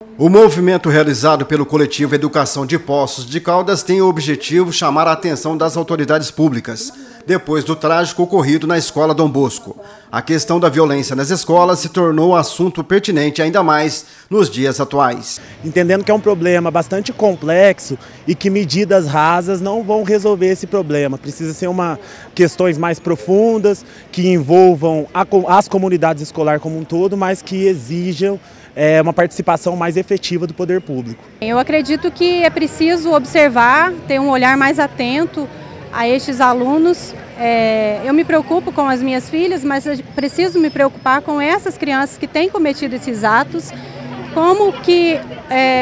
O movimento realizado pelo coletivo Educação de Poços de Caldas tem o objetivo de chamar a atenção das autoridades públicas, depois do trágico ocorrido na escola Dom Bosco. A questão da violência nas escolas se tornou um assunto pertinente ainda mais nos dias atuais. Entendendo que é um problema bastante complexo e que medidas rasas não vão resolver esse problema. Precisa ser questões mais profundas, que envolvam as comunidades escolares como um todo, mas que exijam uma participação mais efetiva do poder público. Eu acredito que é preciso observar, ter um olhar mais atento a estes alunos. Eu me preocupo com as minhas filhas, mas eu preciso me preocupar com essas crianças que têm cometido esses atos, como que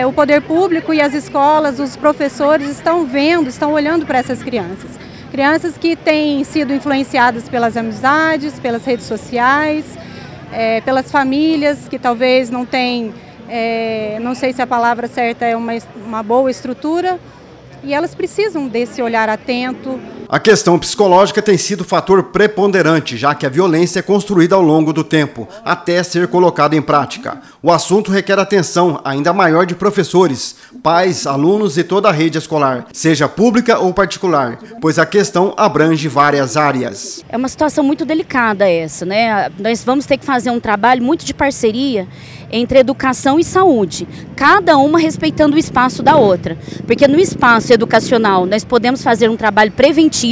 o poder público e as escolas, os professores estão vendo, estão olhando para essas crianças. Crianças que têm sido influenciadas pelas amizades, pelas redes sociais, pelas famílias que talvez não têm, não sei se a palavra certa é uma boa estrutura, e elas precisam desse olhar atento. A questão psicológica tem sido fator preponderante, já que a violência é construída ao longo do tempo, até ser colocada em prática. O assunto requer atenção ainda maior de professores, pais, alunos e toda a rede escolar, seja pública ou particular, pois a questão abrange várias áreas. É uma situação muito delicada essa, né? Nós vamos ter que fazer um trabalho muito de parceria entre educação e saúde, cada uma respeitando o espaço da outra, porque no espaço educacional nós podemos fazer um trabalho preventivo,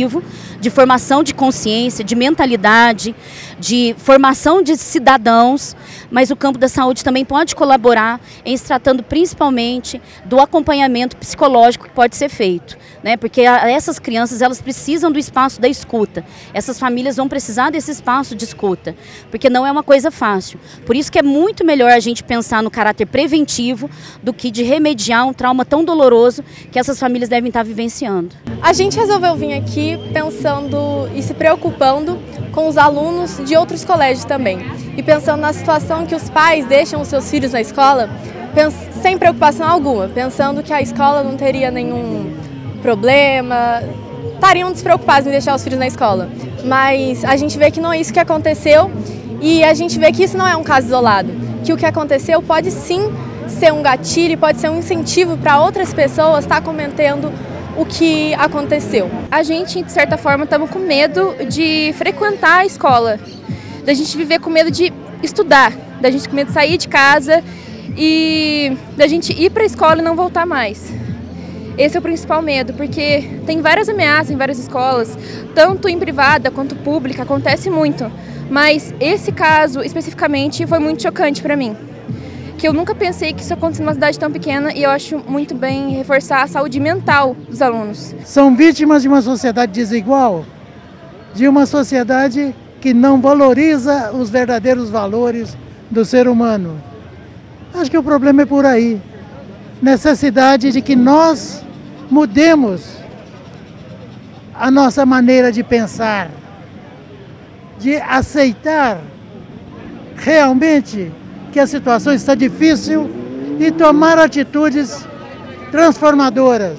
de formação de consciência, de mentalidade, de formação de cidadãos, mas o campo da saúde também pode colaborar em se tratando principalmente do acompanhamento psicológico que pode ser feito, né? Porque essas crianças, elas precisam do espaço da escuta, essas famílias vão precisar desse espaço de escuta, porque não é uma coisa fácil. Por isso que é muito melhor a gente pensar no caráter preventivo do que de remediar um trauma tão doloroso que essas famílias devem estar vivenciando. A gente resolveu vir aqui pensando e se preocupando com os alunos de outros colégios também. E pensando na situação que os pais deixam os seus filhos na escola, sem preocupação alguma, pensando que a escola não teria nenhum problema, estariam despreocupados em deixar os filhos na escola. Mas a gente vê que não é isso que aconteceu e a gente vê que isso não é um caso isolado, que o que aconteceu pode sim ser um gatilho, pode ser um incentivo para outras pessoas estar cometendo o que aconteceu. A gente, de certa forma, estamos com medo de frequentar a escola, da gente viver com medo de estudar, da gente com medo de sair de casa e da gente ir para a escola e não voltar mais. Esse é o principal medo, porque tem várias ameaças em várias escolas, tanto em privada quanto pública, acontece muito. Mas esse caso, especificamente, foi muito chocante para mim. Que eu nunca pensei que isso acontecesse numa cidade tão pequena e eu acho muito bem reforçar a saúde mental dos alunos. São vítimas de uma sociedade desigual, de uma sociedade que não valoriza os verdadeiros valores do ser humano. Acho que o problema é por aí. Necessidade de que nós mudemos a nossa maneira de pensar, de aceitar realmente que a situação está difícil e tomar atitudes transformadoras.